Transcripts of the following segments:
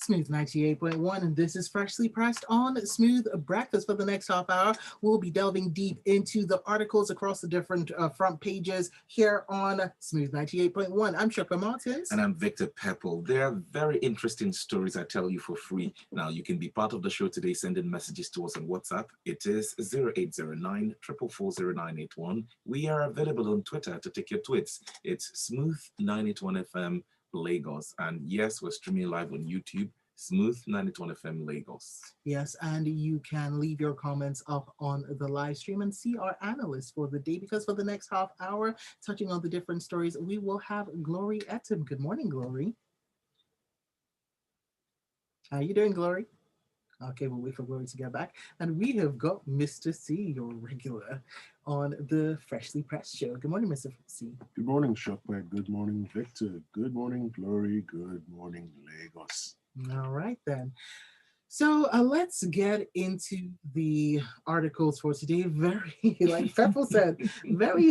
Smooth 98.1, and this is Freshly Pressed on Smooth Breakfast. For the next half hour, we'll be delving deep into the articles across the different front pages here on Smooth 98.1. I'm Shaka Martins. And I'm Victor Pepple. There are very interesting stories I tell you for free. Now, you can be part of the show today, sending messages to us on WhatsApp. It is 0809 4440981. We are available on Twitter to take your tweets. It's Smooth981FM Lagos. And yes, we're streaming live on YouTube. Smooth 91 FM Lagos. Yes, and you can leave your comments up on the live stream and see our analysts for the day, because for the next half hour, touching on the different stories, we will have Glory Etim. Good morning, Glory. How you doing, Glory? Okay, we'll wait for Glory to get back. And we have got Mr. C, your regular, on the Freshly Pressed show. Good morning, Mr. C. Good morning, Shopware. Good morning, Victor. Good morning, Glory. Good morning, Lagos. All right, then. So let's get into the articles for today. Very, like Pepple said,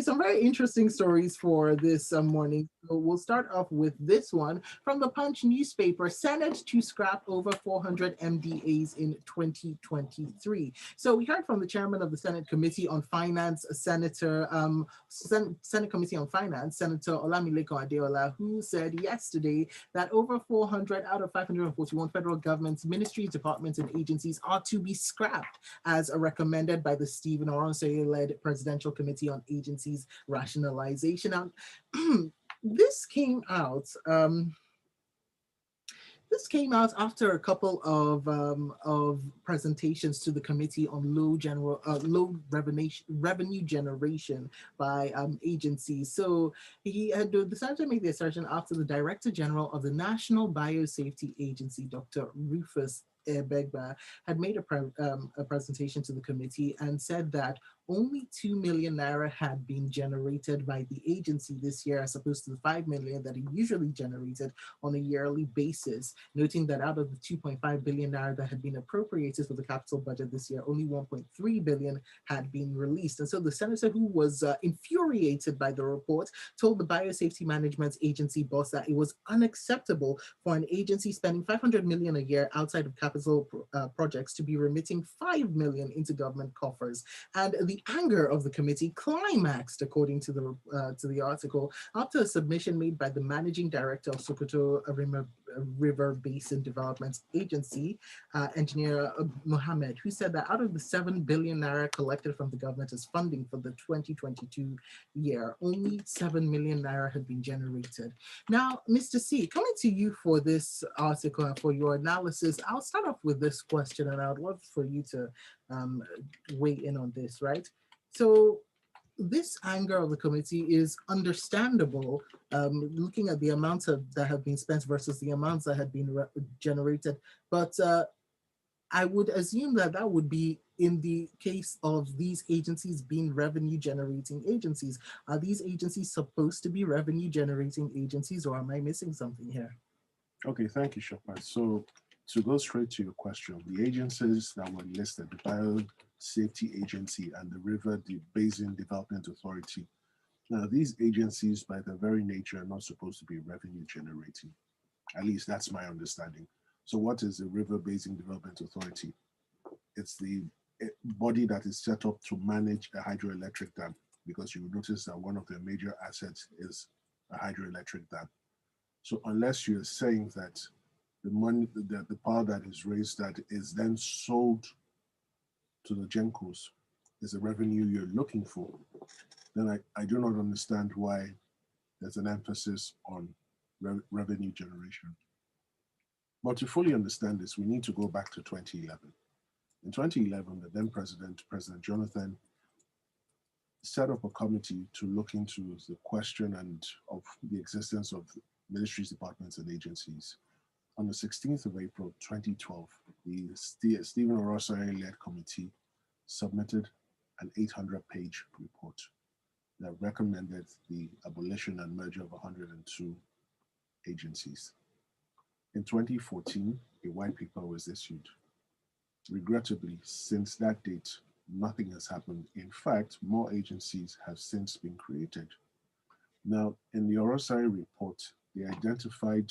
some very interesting stories for this morning. So we'll start off with this one from the Punch newspaper. Senate to scrap over 400 MDAs in 2023. So we heard from the chairman of the Senate Committee on Finance, Senate Committee on Finance, Senator Olamilekan Adeola, who said yesterday that over 400 out of 541 federal government's ministries, departments, and agencies are to be scrapped as recommended by the Stephen Oronsaye-led Presidential Committee on Agencies Rationalization. Now, this came out. This came out after a couple of presentations to the Committee on Low Revenue Generation by agencies. So he had decided to make the assertion after the Director General of the National Biosafety Agency, Dr. Rufus Ebegba, had made a presentation to the committee and said that only 2 million naira had been generated by the agency this year, as opposed to the 5 million that it usually generated on a yearly basis, noting that out of the 2.5 billion naira that had been appropriated for the capital budget this year, only 1.3 billion had been released. And so the senator, who was infuriated by the report, told the Biosafety Management Agency boss that it was unacceptable for an agency spending 500 million a year outside of capital projects to be remitting 5 million into government coffers. And the anger of the committee climaxed, according to the article, after a submission made by the managing director of Sokoto River Basin Development Agency, Engineer Mohammed, who said that out of the 7 billion naira collected from the government as funding for the 2022 year, only 7 million naira had been generated. Now, Mr. C, coming to you for this article and for your analysis, I'll start off with this question, and I would love for you to weigh in on this, right? So this anger of the committee is understandable, looking at the amounts that have been spent versus the amounts that had been generated. But I would assume that that would be in the case of these agencies being revenue generating agencies. Are these agencies supposed to be revenue generating agencies, or am I missing something here? Okay, thank you, Shopware. So to go straight to your question, the agencies that were listed, the Biosafety Agency and the River Basin Development Authority. Now, these agencies, by their very nature, are not supposed to be revenue generating. At least that's my understanding. So what is the River Basin Development Authority? It's the body that is set up to manage a hydroelectric dam, because you will notice that one of their major assets is a hydroelectric dam. So unless you're saying that the money, the power that is raised that is then sold to the Gencos is the revenue you're looking for, then I do not understand why there's an emphasis on revenue generation. But to fully understand this, we need to go back to 2011. In 2011, the then President Jonathan, set up a committee to look into the question and of the existence of ministries, departments, and agencies. On the 16th of April, 2012, the Stephen Oronsaye-led committee submitted an 800-page report that recommended the abolition and merger of 102 agencies. In 2014, a white paper was issued. Regrettably, since that date, nothing has happened. In fact, more agencies have since been created. Now, in the Oronsaye report, they identified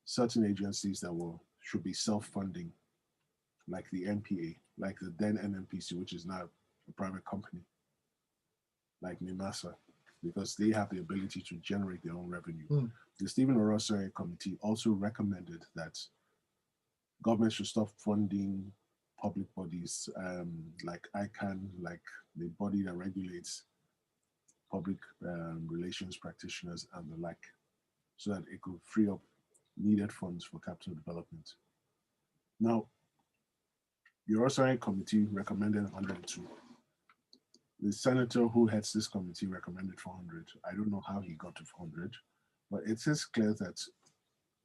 certain agencies that were should be self-funding, like the NPA, like the then NNPC, which is now a private company, like NIMASA, because they have the ability to generate their own revenue. The Stephen Orosari Committee also recommended that government should stop funding public bodies like ICANN, like the body that regulates public relations practitioners and the like, so that it could free up needed funds for capital development. Now, the Orosari Committee recommended 102. The senator who heads this committee recommended 400. I don't know how he got to 400, but it is clear that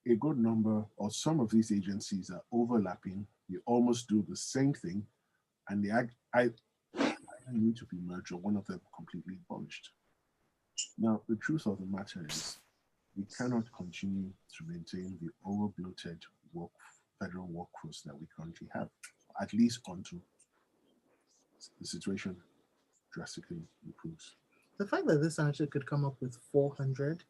a good number or some of these agencies are overlapping. They almost do the same thing, and they either need to be merged or one of them completely abolished. Now, the truth of the matter is we cannot continue to maintain the over-bloated federal workforce that we currently have, at least until the situation drastically improves. The fact that this actually could come up with 400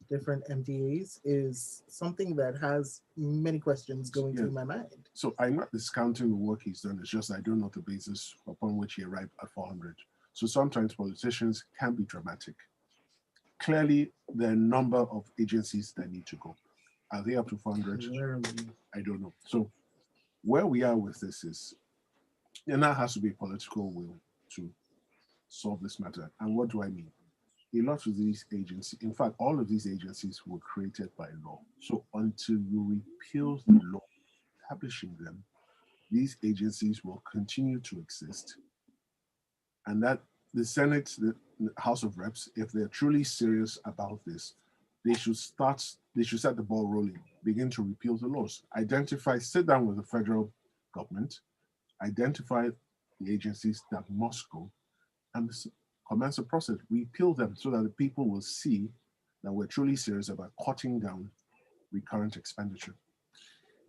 different MDAs is something that has many questions going through my mind. So I'm not discounting the work he's done. It's just I don't know the basis upon which he arrived at 400. So sometimes politicians can be dramatic. Clearly, there are a number of agencies that need to go. Are they up to 400? I don't know. So where we are with this is, there now has to be political will to solve this matter. And what do I mean? A lot of these agencies, in fact, all of these agencies were created by law. So until you repeal the law establishing them, these agencies will continue to exist. And that the Senate, the House of Reps, if they're truly serious about this, they should set the ball rolling, begin to repeal the laws, sit down with the federal government, identify the agencies that must go, and commence a process, repeal them so that the people will see that we're truly serious about cutting down recurrent expenditure.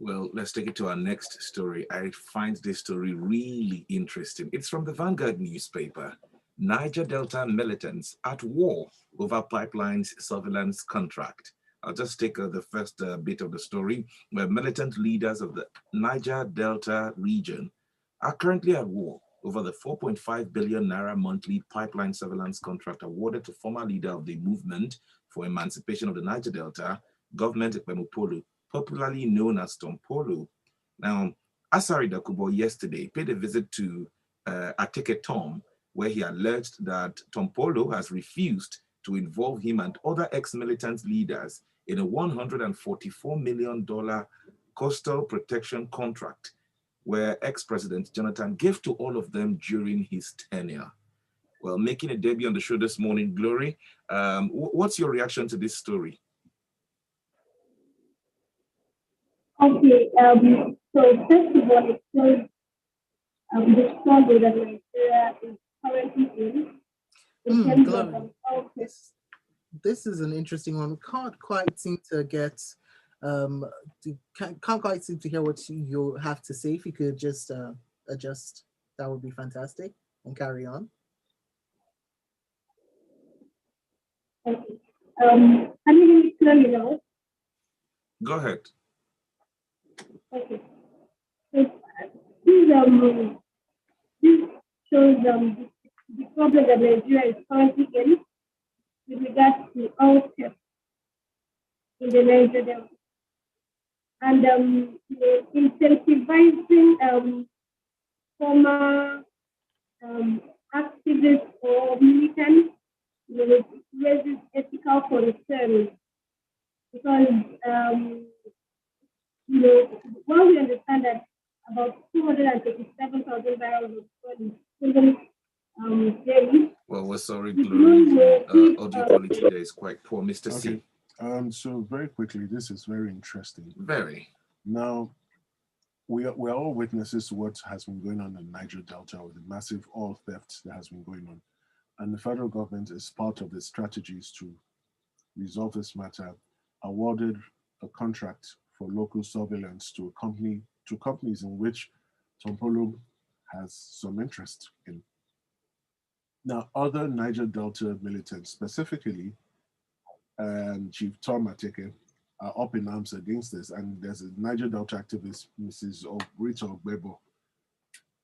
Well, let's take it to our next story. I find this story really interesting. It's from the Vanguard newspaper. Niger Delta militants at war over pipelines surveillance contract. I'll just take the first bit of the story, where militant leaders of the Niger Delta region are currently at war over the 4.5 billion naira monthly pipeline surveillance contract awarded to former leader of the movement for emancipation of the Niger Delta, Government Ekpemupolu, popularly known as Tompolo. Now, Asari Dakubo yesterday paid a visit to Ateke Tom, where he alleged that Tompolo has refused to involve him and other ex-militant leaders in a $144 million coastal protection contract where ex-president Jonathan gave to all of them during his tenure. Well, making a debut on the show this morning, Glory, what's your reaction to this story? Okay, so first of all, it shows the struggle that Nigeria is currently in terms of this is an interesting one. We can't quite seem to get can't quite seem to hear what you have to say. If you could just adjust, that would be fantastic, and carry on. Okay. Can you hear me clearly now? Go ahead. Okay. So, this shows the problem that Nigeria is currently in with regards to all theft in the Niger Delta. And incentivizing former activists or militants raises ethical concerns because while we understand that about 237,000 barrels of oil is daily. Well, we're sorry, Glory. Audio quality there is quite poor. Mr. Okay. C. So very quickly, this is very interesting. Very. Now, we're all witnesses to what has been going on in Niger Delta with the massive oil theft that has been going on. And the federal government, as part of the strategies to resolve this matter, awarded a contract for local surveillance to companies in which Tompolo has some interest in. Now, other Niger Delta militants, specifically Chief Tom Ateke, are up in arms against this. And there's a Niger Delta activist, Mrs. Rita Ogbebo,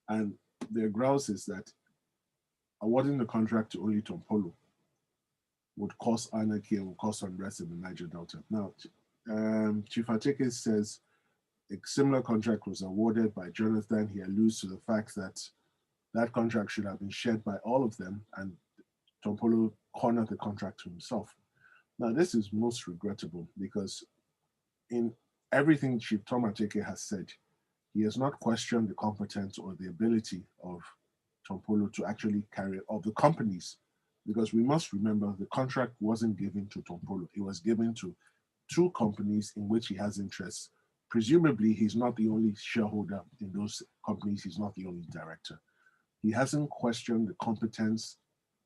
and their grouse is that awarding the contract to only Tompolo would cause anarchy and would cause unrest in the Niger Delta. Now, Chief Ateke says a similar contract was awarded by Jonathan. He alludes to the fact that that contract should have been shared by all of them, and Tompolo cornered the contract to himself. Now, this is most regrettable because in everything Chief Tom Ateke has said, he has not questioned the competence or the ability of Tompolo to actually carry of the companies, because we must remember the contract wasn't given to Tompolo. It was given to two companies in which he has interests. Presumably, he's not the only shareholder in those companies. He's not the only director. He hasn't questioned the competence,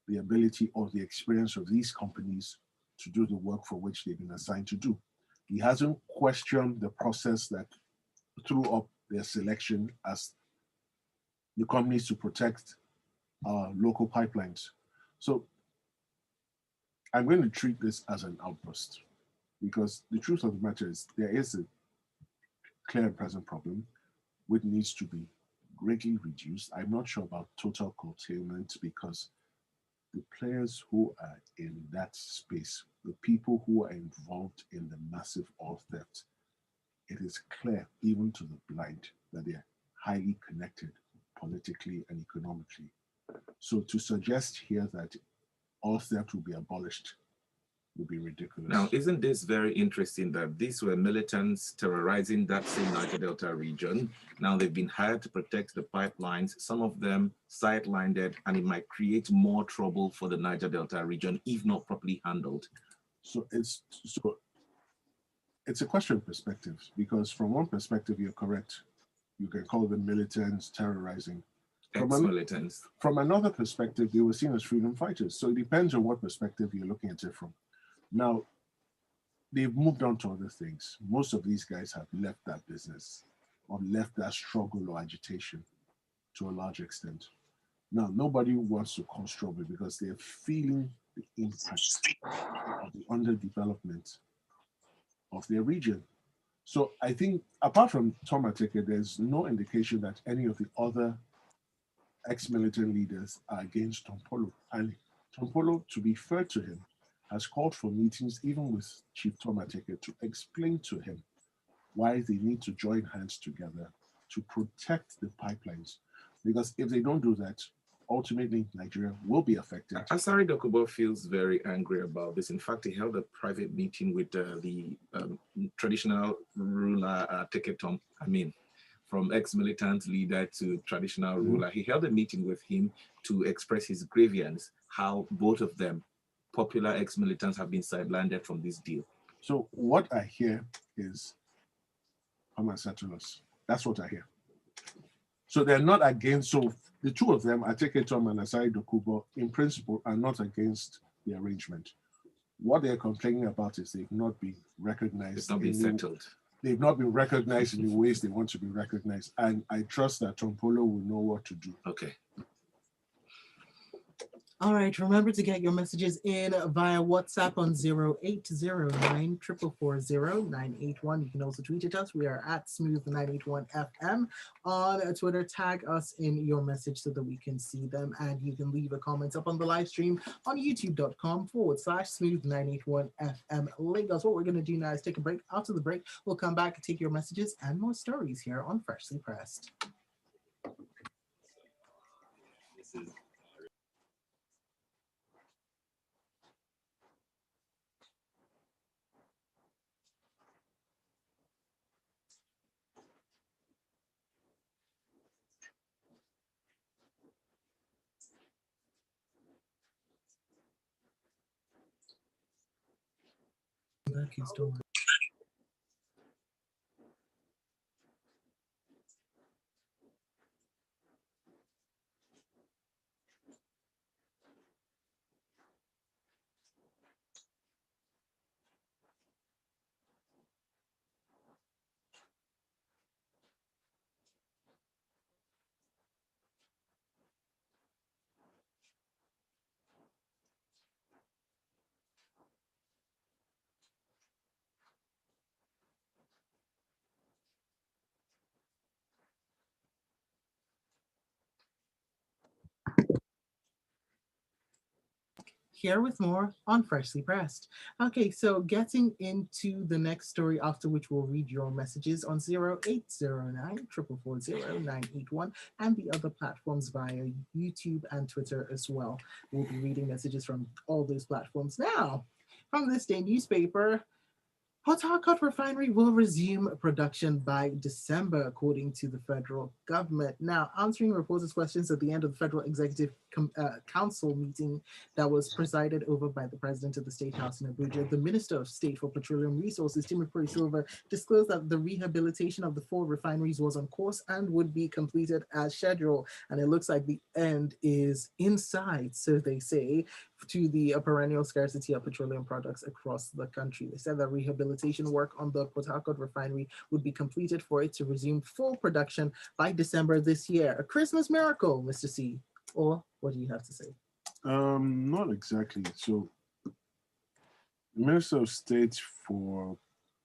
the ability, or the experience of these companies to do the work for which they've been assigned to do. He hasn't questioned the process that threw up their selection as the companies to protect local pipelines. So I'm going to treat this as an outburst because the truth of the matter is there is a clear and present problem which needs to be greatly reduced. I'm not sure about total curtailment because the players who are in that space, the people who are involved in the massive oil theft, it is clear, even to the blind, that they're highly connected politically and economically. So to suggest here that oil theft will be abolished would be ridiculous. Now, isn't this very interesting that these were militants terrorizing that same Niger Delta region? Now they've been hired to protect the pipelines, some of them sidelined, and it might create more trouble for the Niger Delta region if not properly handled. So it's a question of perspectives, because from one perspective, you're correct. You can call them militants terrorizing. Ex-militants. From another perspective, they were seen as freedom fighters. So it depends on what perspective you're looking at it from. Now, they've moved on to other things. Most of these guys have left that business or left that struggle or agitation to a large extent. Now, nobody wants to cause trouble because they're feeling the impact of the underdevelopment of their region. So I think, apart from Tom Ateke, there's no indication that any of the other ex-militant leaders are against Tompolo. And Tompolo, to be fair to him, has called for meetings even with Chief Tom Ateke to explain to him why they need to join hands together to protect the pipelines. Because if they don't do that, ultimately Nigeria will be affected. Asari Dokubo feels very angry about this. In fact, he held a private meeting with the traditional ruler, Teketom. From ex-militant leader to traditional ruler. He held a meeting with him to express his grievance, how both of them, popular ex-militants, have been sidelined from this deal. So what I hear is Hamasatulos. That's what I hear. So they're not against, so the two of them, Ateketom and Asari Dokubo, in principle, are not against the arrangement. What they're complaining about is they've not been recognized. It's not been settled. They've not been recognized in the ways they want to be recognized. And I trust that Tompolo will know what to do. Okay. All right, remember to get your messages in via WhatsApp on 0809 444 981. You can also tweet at us. We are at Smooth981FM. On Twitter, tag us in your message so that we can see them. And you can leave a comment up on the live stream on youtube.com/Smooth981FM Lagos. What we're going to do now is take a break. After the break, we'll come back and take your messages and more stories here on Freshly Pressed. This is here with more on Freshly Pressed. Okay, so getting into the next story, after which we'll read your messages on 0809 440 981 and the other platforms via YouTube and Twitter as well. We'll be reading messages from all those platforms. Now, from this day newspaper, Port Harcourt refinery will resume production by December, according to the federal government. Now, answering reporters' questions at the end of the Federal Executive Council meeting that was presided over by the President of the State House in Abuja, the Minister of State for Petroleum Resources, Timothy Silva, disclosed that the rehabilitation of the 4 refineries was on course and would be completed as scheduled. And it looks like the end is in sight, so they say, to the perennial scarcity of petroleum products across the country. They said that rehabilitation work on the Port Harcourt refinery would be completed for it to resume full production by December this year. A Christmas miracle, Mr. C. Or what do you have to say? Not exactly. So, the Minister of State for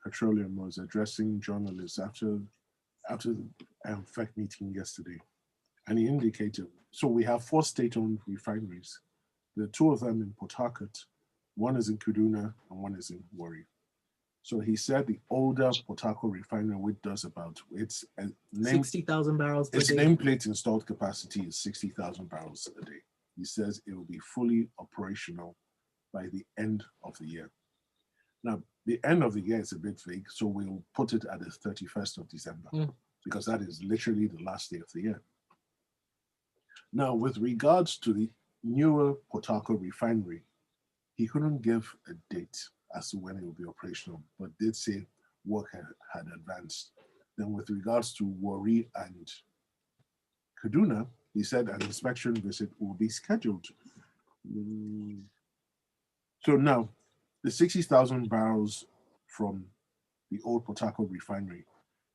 Petroleum was addressing journalists after the FEC meeting yesterday, and he indicated, so we have 4 state-owned refineries. There are 2 of them in Port Harcourt, one is in Kaduna, and one is in Warri. So he said the older Port Harcourt refinery, which does about, 60,000 barrels per its day. nameplate installed capacity is 60,000 barrels a day. He says it will be fully operational by the end of the year. Now, the end of the year is a bit vague, so we'll put it at the 31st of December, because that is literally the last day of the year. Now, with regards to the newer Port Harcourt refinery, he couldn't give a date as to when it will be operational, but did say work had advanced. Then with regards to Warri and Kaduna, he said an inspection visit will be scheduled. So now, the 60,000 barrels from the old Port Harcourt refinery,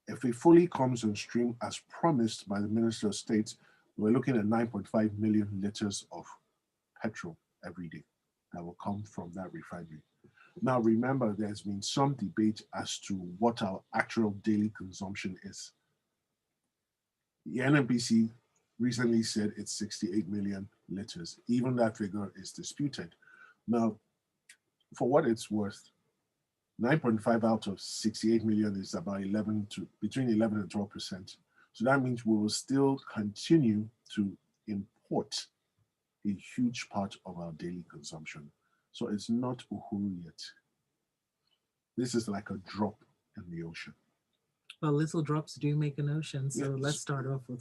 if it fully comes on stream as promised by the Minister of State, we're looking at 9.5 million liters of petrol every day that will come from that refinery. Now, remember, there's been some debate as to what our actual daily consumption is. The NNPC recently said it's 68 million liters. Even that figure is disputed. Now, for what it's worth, 9.5 out of 68 million is about between 11 and 12%. So that means we will still continue to import a huge part of our daily consumption. So it's not uhuru yet. This is like a drop in the ocean. Well, little drops do make an ocean. So let's start off with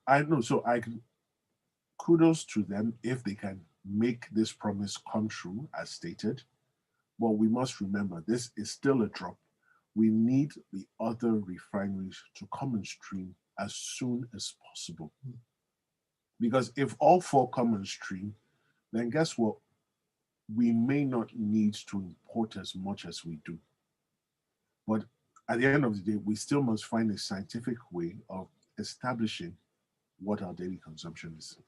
I know. So I can kudos to them if they can make this promise come true as stated. But we must remember this is still a drop. We need the other refineries to come on stream as soon as possible. Because if all 4 come on stream, then guess what? We may not need to import as much as we do. But at the end of the day, we still must find a scientific way of establishing what our daily consumption is.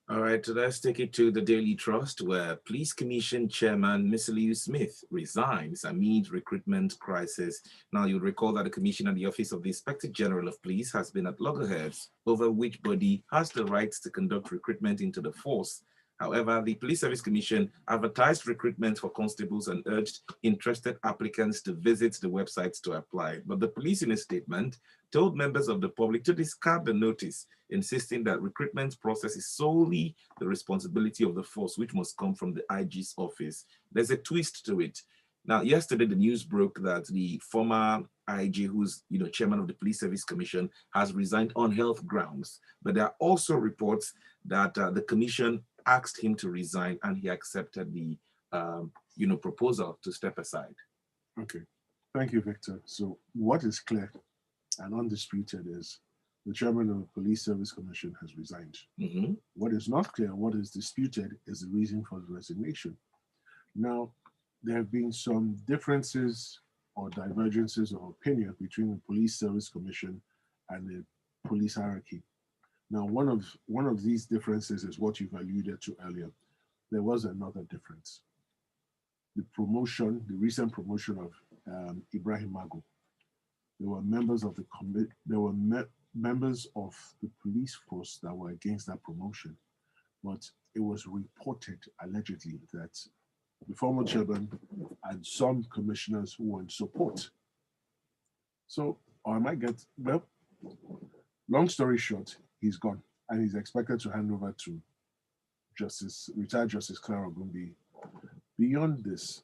All right, so let's take it to the Daily Trust, where Police Commission Chairman Misiliu Smith resigns amid recruitment crisis. Now, you'll recall that the Commission and the Office of the Inspector General of Police has been at loggerheads over which body has the rights to conduct recruitment into the force. However, the Police Service Commission advertised recruitment for constables and urged interested applicants to visit the websites to apply. But the police, in a statement, told members of the public to discard the notice, insisting that recruitment process is solely the responsibility of the force, which must come from the IG's office. There's a twist to it. Now, yesterday, the news broke that the former IG, who's chairman of the Police Service Commission, has resigned on health grounds. But there are also reports that the commission asked him to resign, and he accepted the proposal to step aside. Okay, thank you, Victor. So what is clear and undisputed is the chairman of the Police Service Commission has resigned. What is not clear, what is disputed, is the reason for the resignation. Now, there have been some differences or divergences of opinion between the Police Service Commission and the police hierarchy. Now, one of these differences is what you've alluded to earlier. There was another difference. The recent promotion of Ibrahim Mago. There were members of the members of the police force that were against that promotion. but it was reported allegedly that the former chairman and some commissioners who were in support. So, or I might get, well, long story short, he's gone and he's expected to hand over to retired Justice Clara Gumbi. Beyond this,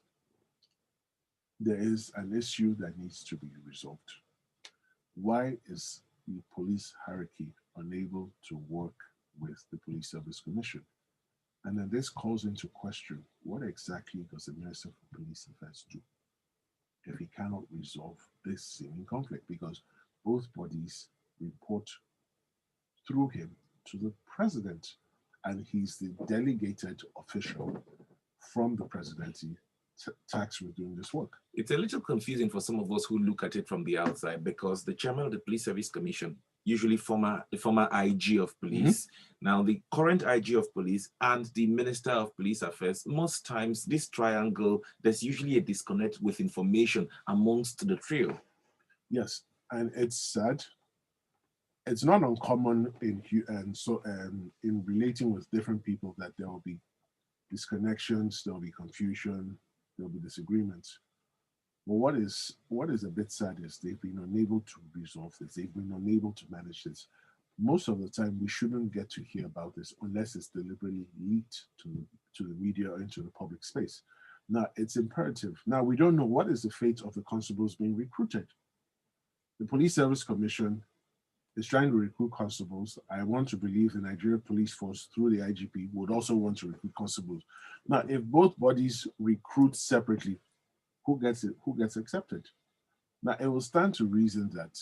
there is an issue that needs to be resolved. Why is the police hierarchy unable to work with the Police Service Commission? And then this calls into question, what exactly does the Minister for Police Affairs do if he cannot resolve this seeming conflict? Because both bodies report through him to the president, and he's the delegated official from the presidency tasked with doing this work. It's a little confusing for some of us who look at it from the outside, because the chairman of the Police Service Commission, usually the former IG of police, now the current IG of police, and the Minister of Police Affairs, most times this triangle, there's usually a disconnect with information amongst the trio. Yes, and it's sad. It's not uncommon in relating with different people that there will be disconnections, there will be confusion, there will be disagreements. But what is a bit sad is they've been unable to resolve this. They've been unable to manage this. Most of the time, we shouldn't get to hear about this unless it's deliberately leaked to the media or into the public space. Now, it's imperative. Now, we don't know what is the fate of the constables being recruited. The Police Service Commission is trying to recruit constables. I want to believe the Nigeria Police Force, through the IGP, would also want to recruit constables. Now, if both bodies recruit separately, who gets accepted? Now, it will stand to reason that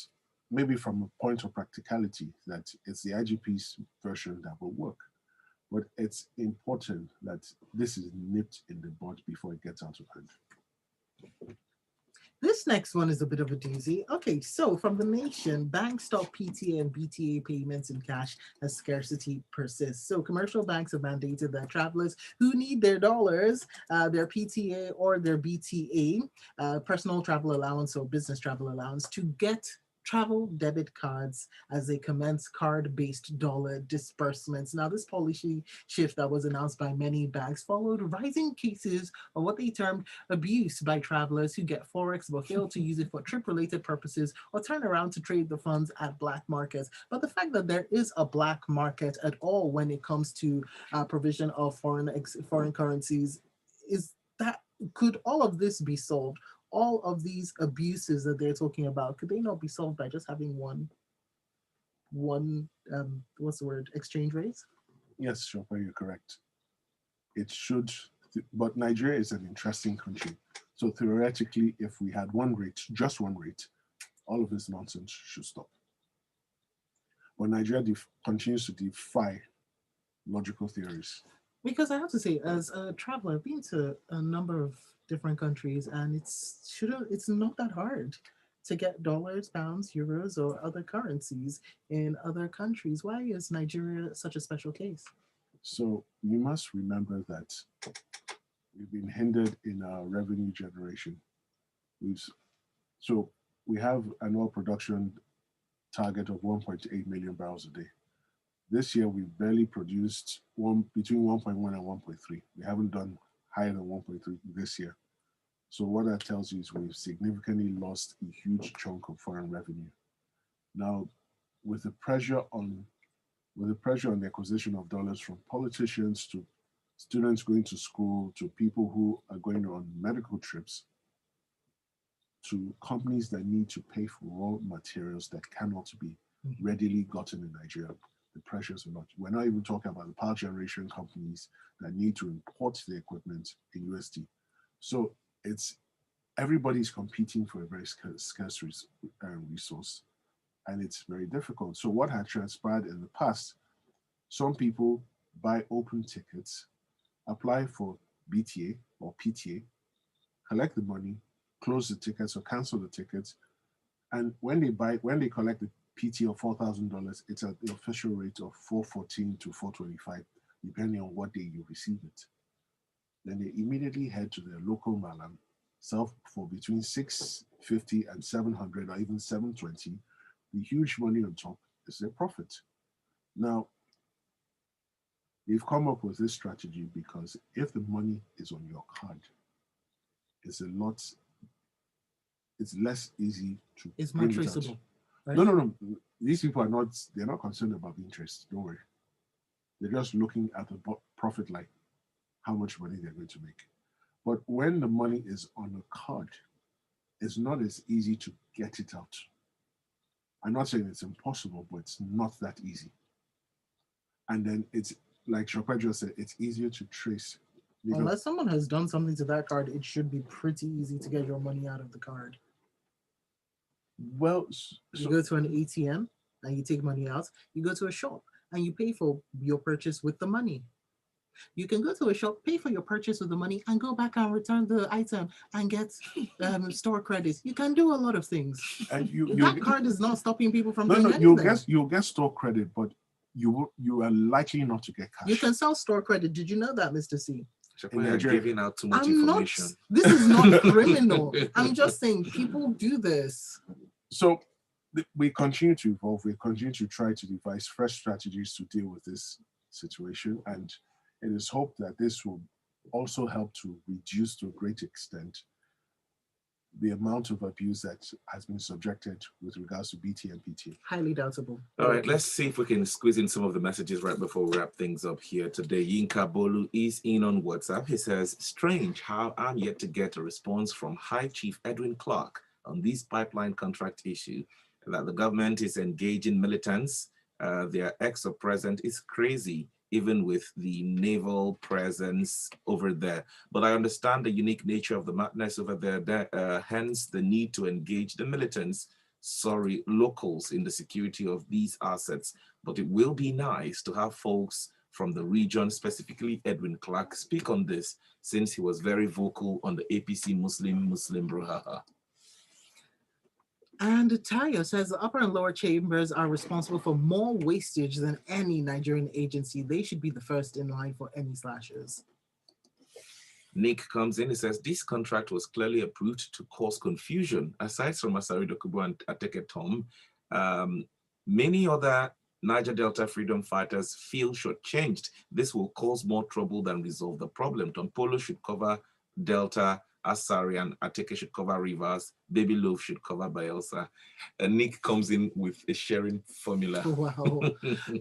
maybe from a point of practicality, that it's the IGP's version that will work. But it's important that this is nipped in the bud before it gets out of hand. This next one is a bit of a doozy. Okay, so from the Nation, banks stop PTA and BTA payments in cash as scarcity persists. So commercial banks have mandated that travelers who need their dollars, their PTA or their BTA, personal travel allowance or business travel allowance, to get travel debit cards as they commence card-based dollar disbursements. Now, this policy shift that was announced by many banks followed rising cases of what they termed abuse by travelers who get Forex but fail to use it for trip-related purposes or turn around to trade the funds at black markets. But the fact that there is a black market at all when it comes to provision of foreign currencies is that, could all of this be solved? All of these abuses that they're talking about, could they not be solved by just having one what's the word, exchange rates? Yes, Shopper, you're correct. It should, but Nigeria is an interesting country. So theoretically, if we had one rate, just one rate, all of this nonsense should stop. But Nigeria continues to defy logical theories. Because I have to say, as a traveler, I've been to a number of different countries, and it's not that hard to get dollars, pounds, euros, or other currencies in other countries. Why is Nigeria such a special case? So you must remember that we've been hindered in our revenue generation. So we have an oil production target of 1.8 million barrels a day. This year, we've barely produced between 1.1 and 1.3. We haven't done higher than 1.3 this year. So what that tells you is we've significantly lost a huge chunk of foreign revenue. Now, with the pressure on the acquisition of dollars from politicians to students going to school to people who are going on medical trips to companies that need to pay for raw materials that cannot be readily gotten in Nigeria, the pressures are not. We're not even talking about the power generation companies that need to import the equipment in USD. So everybody's competing for a very scarce resource, and it's very difficult. So what had transpired in the past, some people buy open tickets, apply for BTA or PTA, collect the money, close the tickets or cancel the tickets, and when they collect the PT of $4,000, it's at the official rate of $414 to $425, depending on what day you receive it. Then they immediately head to their local malam, sell for between $650 and $700 or even $720. The huge money on top is their profit. Now, They've come up with this strategy because if the money is on your card, it's a lot, it's less easy to It's more bring it out. traceable, right? No. These people are not, they're not concerned about the interest. Don't worry. They're just looking at the profit line, how much money they're going to make. But when the money is on a card, it's not as easy to get it out. I'm not saying it's impossible, but it's not that easy. And then it's like Shopper said, it's easier to trace. Unless someone has done something to that card, it should be pretty easy to get your money out of the card. Well, you go to an ATM and you take money out. You go to a shop and you pay for your purchase with the money. You can go to a shop, pay for your purchase with the money, and go back and return the item and get store credits. You can do a lot of things. And that card is not stopping people from doing anything. You'll get store credit, but you are likely not to get cash. You can sell store credit. Did you know that, Mr. C? You're giving out too much information. This is not criminal. I'm just saying people do this. So we continue to evolve. We continue to try to devise fresh strategies to deal with this situation. And it is hoped that this will also help to reduce to a great extent the amount of abuse that has been subjected with regards to BTA and PTA. Highly doubtable. All right, let's see if we can squeeze in some of the messages right before we wrap things up here today. Yinka Bolu is in on WhatsApp. He says, strange how I'm yet to get a response from High Chief Edwin Clark on this pipeline contract issue, that the government is engaging militants. Their ex or present is crazy, even with the naval presence over there. But I understand the unique nature of the madness over there, hence the need to engage the militants, locals in the security of these assets. But it will be nice to have folks from the region, specifically Edwin Clark, speak on this, since he was very vocal on the APC Muslim brouhaha. And Tayo says the upper and lower chambers are responsible for more wastage than any Nigerian agency. They should be the first in line for any slashes. Nick comes in, he says, this contract was clearly approved to cause confusion. Aside from Asari Dokubo and Ateke Tom, many other Niger Delta freedom fighters feel shortchanged. This will cause more trouble than resolve the problem. Tom Polo should cover Delta, Asari and Ateke should cover Rivers, Baby Loaf should cover Bayelsa. And Nick comes in with a sharing formula. Wow.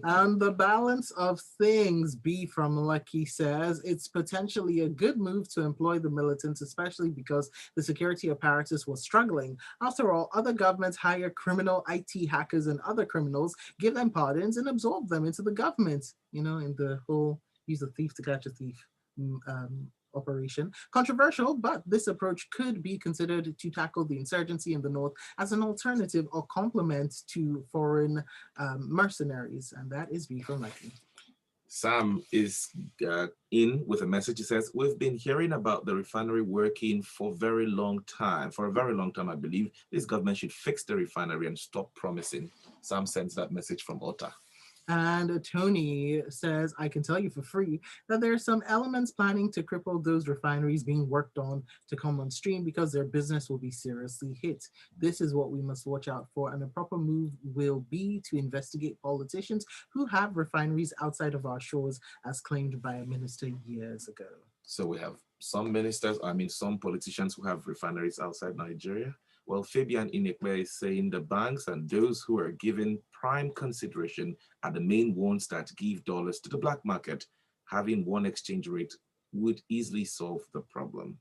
And the balance of things, B from Lucky says, it's potentially a good move to employ the militants, especially because the security apparatus was struggling. After all, other governments hire criminal IT hackers and other criminals, give them pardons and absorb them into the government, in the whole use a thief to catch a thief operation. Controversial, but this approach could be considered to tackle the insurgency in the north as an alternative or complement to foreign mercenaries, and that is B from Lucky. Sam is in with a message. He says, we've been hearing about the refinery working for a very long time, I believe. This government should fix the refinery and stop promising. Sam sends that message from Ota. And Tony says, I can tell you for free that there are some elements planning to cripple those refineries being worked on to come on stream because their business will be seriously hit. This is what we must watch out for, and a proper move will be to investigate politicians who have refineries outside of our shores, as claimed by a minister years ago. So we have some politicians who have refineries outside Nigeria. Well, Fabian Inekwe is saying the banks and those who are given prime consideration are the main ones that give dollars to the black market. Having one exchange rate would easily solve the problem.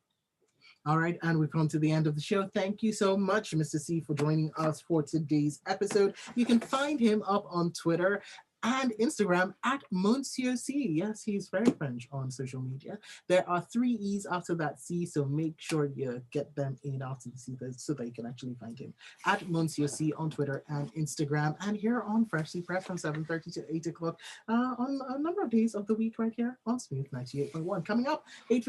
All right, and we've come to the end of the show. Thank you so much, Mr. C, for joining us for today's episode. You can find him up on Twitter and Instagram at Monsieur C. Yes, he's very French on social media. There are 3 E's after that C, so make sure you get them in after the C so that you can actually find him at Monsieur C on Twitter and Instagram, and here on Freshly Pressed from 7:30 to 8 o'clock on a number of days of the week right here on Smooth 98.1. Coming up, 8:50.